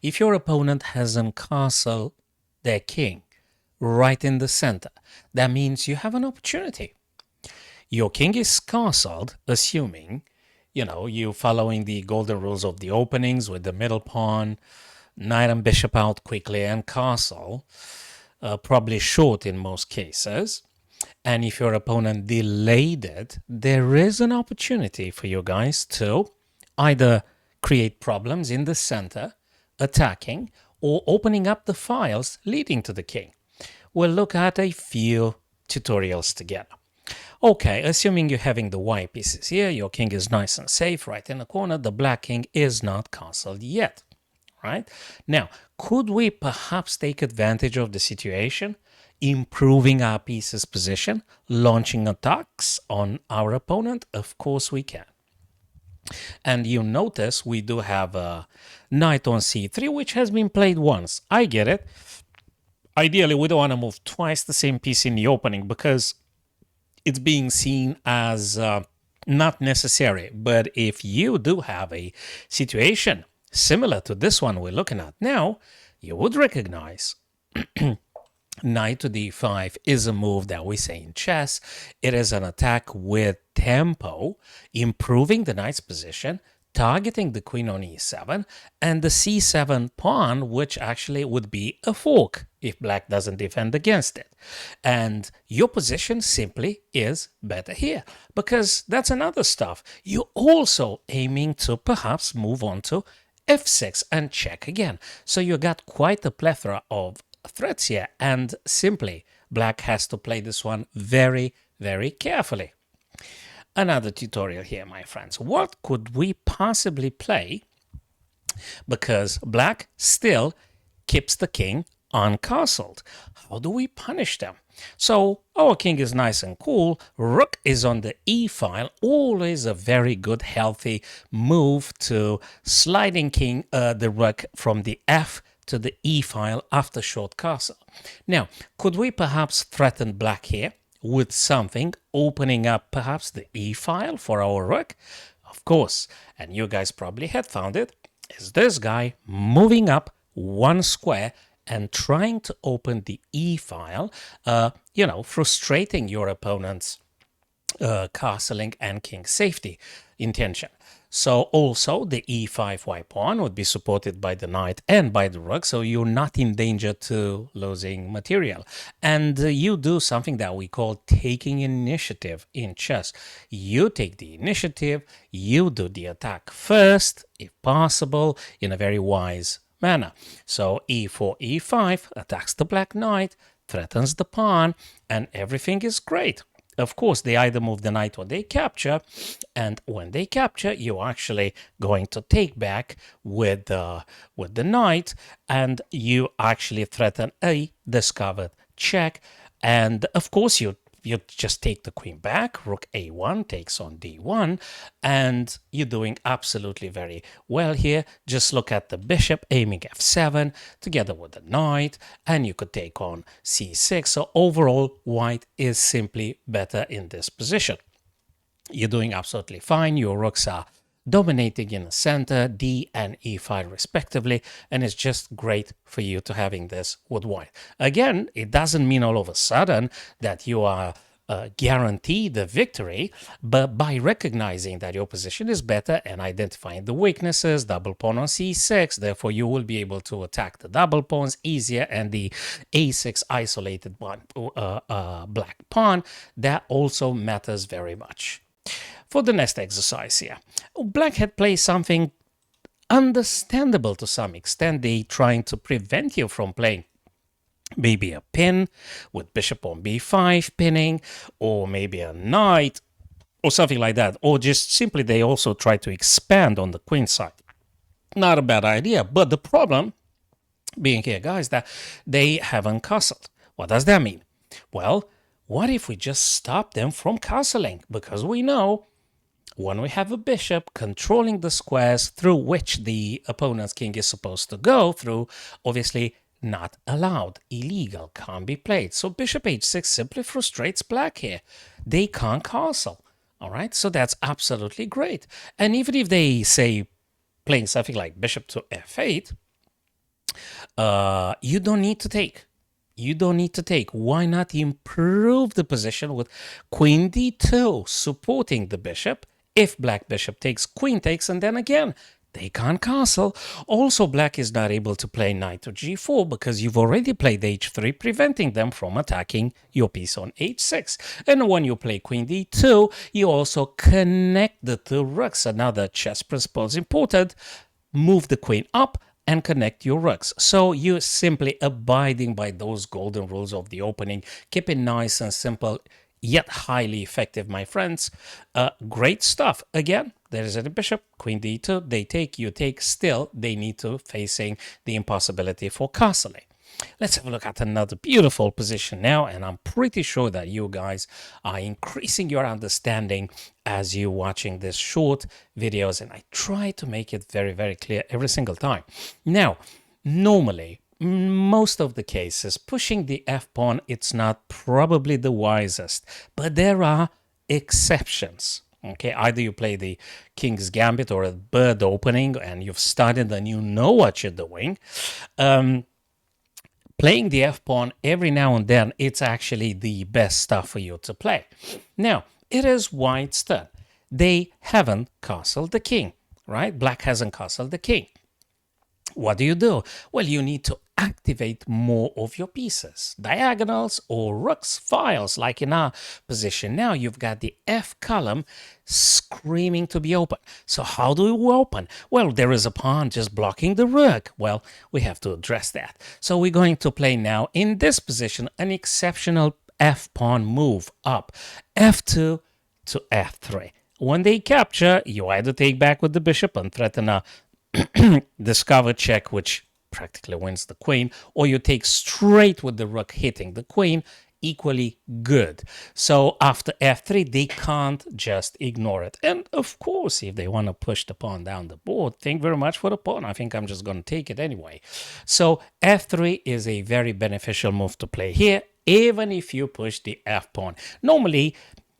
if your opponent hasn't castled their king right in the center, that means you have an opportunity. Your king is castled, assuming, you following the golden rules of the openings with the middle pawn, knight and bishop out quickly, and castle, probably short in most cases. And if your opponent delayed it, there is an opportunity for you guys to either create problems in the center, attacking, or opening up the files leading to the king. We'll look at a few tutorials together. Okay, assuming you're having the white pieces here, your king is nice and safe right in the corner, the black king is not castled yet, right? Now, could we perhaps take advantage of the situation, improving our piece's position, launching attacks on our opponent? Of course we can. And you notice we do have a knight on c3, which has been played once. I get it. Ideally, we don't want to move twice the same piece in the opening because it's being seen as not necessary. But if you do have a situation similar to this one we're looking at now, you would recognize knight to d5 is a move that we say in chess. It is an attack with tempo, improving the knight's position, targeting the queen on e7, and the c7 pawn, which actually would be a fork if black doesn't defend against it. And your position simply is better here, because that's another stuff. You're also aiming to perhaps move on to f6 and check again. So you got quite a plethora of threats here, and simply black has to play this one very, very carefully. Another tutorial here, my friends. What could we possibly play? Because black still keeps the king uncastled. How do we punish them? So our king is nice and cool. Rook is on the e file. Always a very good, healthy move to sliding king the rook from the f to the e file after short castle. Now, could we perhaps threaten black here with something, opening up perhaps the e file for our rook? Of course, and you guys probably had found it, is this guy moving up one square and trying to open the e file, frustrating your opponent's castling and king safety intention. So also the e5 white pawn would be supported by the knight and by the rook, so you're not in danger to losing material. And you do something that we call taking initiative in chess. You take the initiative, you do the attack first, if possible, in a very wise manner. So e4, e5 attacks the black knight, threatens the pawn, and everything is great. Of course, they either move the knight or they capture, and when they capture, you're actually going to take back with the knight, and you actually threaten a discovered check. And of course, you just take the queen back, rook a1 takes on d1, and you're doing absolutely very well here. Just look at the bishop aiming f7 together with the knight, and you could take on c6. So overall, white is simply better in this position. You're doing absolutely fine. Your rooks are dominating in the center, d and e5 respectively, and it's just great for you to having this with white. Again, it doesn't mean all of a sudden that you are guaranteed the victory, but by recognizing that your position is better and identifying the weaknesses, double pawn on c6, therefore you will be able to attack the double pawns easier, and the a6 isolated one, black pawn, that also matters very much. For the next exercise here, black had played something understandable to some extent. They trying to prevent you from playing maybe a pin with bishop on b5 pinning, or maybe a knight or something like that, or just simply they also try to expand on the queen side. Not a bad idea, but the problem being here, guys, that they haven't castled. What does that mean? Well, what if we just stop them from castling? Because we know when we have a bishop controlling the squares through which the opponent's king is supposed to go through, obviously not allowed, illegal, can't be played. So bishop h6 simply frustrates black here. They can't castle. All right, so that's absolutely great. And even if they say playing something like bishop to f8, You don't need to take. You don't need to take. Why not improve the position with queen d2 supporting the bishop? If black bishop takes, queen takes, and then again, they can't castle. Also, black is not able to play knight to g4 because you've already played h3, preventing them from attacking your piece on h6. And when you play queen d2, you also connect the two rooks. Another chess principle is important. Move the queen up and connect your rooks. So you're simply abiding by those golden rules of the opening. Keep it nice and simple, yet highly effective, my friends. Great stuff. Again, there is a bishop, queen d2, they take, you take, still they need to facing the impossibility for castling. Let's have a look at another beautiful position now, and I'm pretty sure that you guys are increasing your understanding as you're watching these short videos, and I try to make it very, very clear every single time. Now, normally, most of the cases, pushing the f-pawn, it's not probably the wisest, but there are exceptions. Okay, either you play the King's Gambit or a bird opening and you've studied and you know what you're doing. Playing the f-pawn every now and then, it's actually the best stuff for you to play. Now, it is white's turn. They haven't castled the king, right? Black hasn't castled the king. What do? Well, you need to activate more of your pieces, diagonals or rooks, files, like in our position now. You've got the F column screaming to be open. So how do we open? Well, there is a pawn just blocking the rook. Well, we have to address that. So we're going to play now in this position an exceptional F pawn move up, F2 to F3. When they capture, you either take back with the bishop and threaten a discover check, which practically wins the queen, or you take straight with the rook hitting the queen, equally good. So after f3, they can't just ignore it. And of course, if they want to push the pawn down the board, thank you very much for the pawn. I think I'm just going to take it anyway. So f3 is a very beneficial move to play here, even if you push the f pawn. Normally,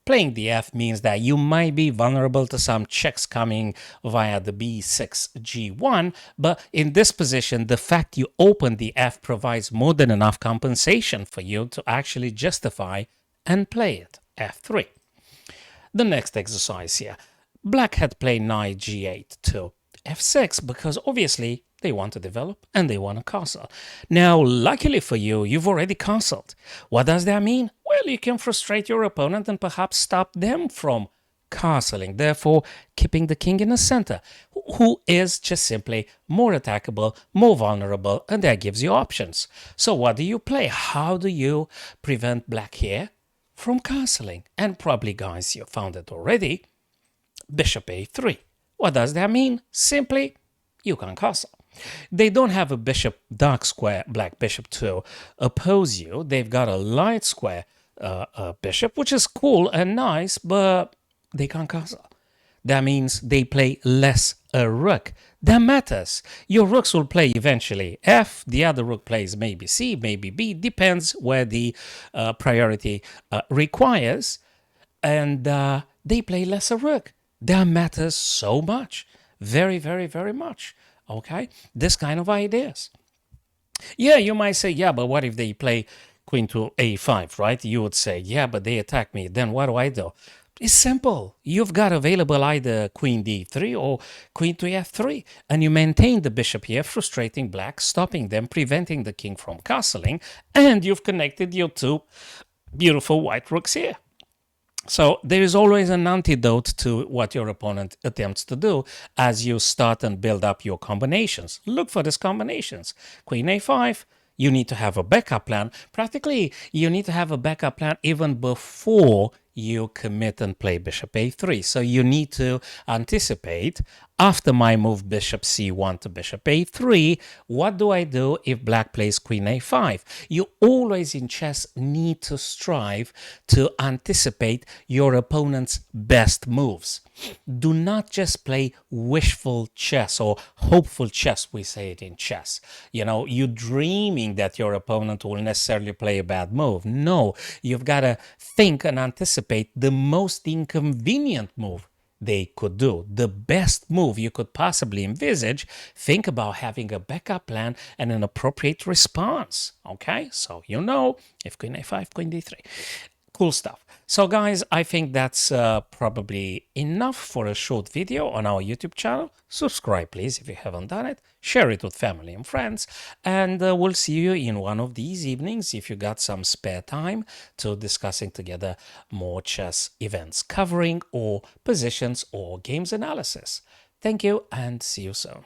playing the f means that you might be vulnerable to some checks coming via the b6, g1, but in this position, the fact you open the f provides more than enough compensation for you to actually justify and play it, f3. The next exercise here. Black had played knight g8 to f6 because obviously they want to develop and they want to castle. Now, luckily for you, you've already castled. What does that mean? Well, you can frustrate your opponent and perhaps stop them from castling, therefore keeping the king in the center, who is just simply more attackable, more vulnerable, and that gives you options. So what do you play? How do you prevent black here from castling? And probably, guys, you found it already. Bishop a3. What does that mean? Simply, you can castle. They don't have a bishop dark square black bishop to oppose you. They've got a light square bishop, which is cool and nice, but they can't castle. That means they play less a rook. That matters. Your rooks will play eventually F, the other rook plays maybe C, maybe B, depends where the priority requires, and they play less a rook. That matters so much. Very, very, very much. Okay, this kind of ideas. Yeah, you might say, yeah, but what if they play queen to a5, right? You would say, yeah, but they attack me. Then what do I do? It's simple. You've got available either queen d3 or queen to f3, and you maintain the bishop here, frustrating black, stopping them, preventing the king from castling, and you've connected your two beautiful white rooks here. So there is always an antidote to what your opponent attempts to do as you start and build up your combinations. Look for these combinations. Queen a5, you need to have a backup plan. Practically, you need to have a backup plan even before you commit and play bishop a3. So you need to anticipate, after my move bishop c1 to bishop a3, what do I do if black plays queen a5? You always in chess need to strive to anticipate your opponent's best moves. Do not just play wishful chess or hopeful chess, we say it in chess. You know, you're dreaming that your opponent will necessarily play a bad move. No, you've got to think and anticipate the most inconvenient move they could do. The best move you could possibly envisage, think about having a backup plan and an appropriate response. Okay, so you know, if queen a5, queen d3. Cool stuff. So guys, I think that's probably enough for a short video on our YouTube channel. Subscribe please if you haven't done it. Share it with family and friends. And we'll see you in one of these evenings if you got some spare time to discussing together more chess events covering or positions or games analysis. Thank you and see you soon.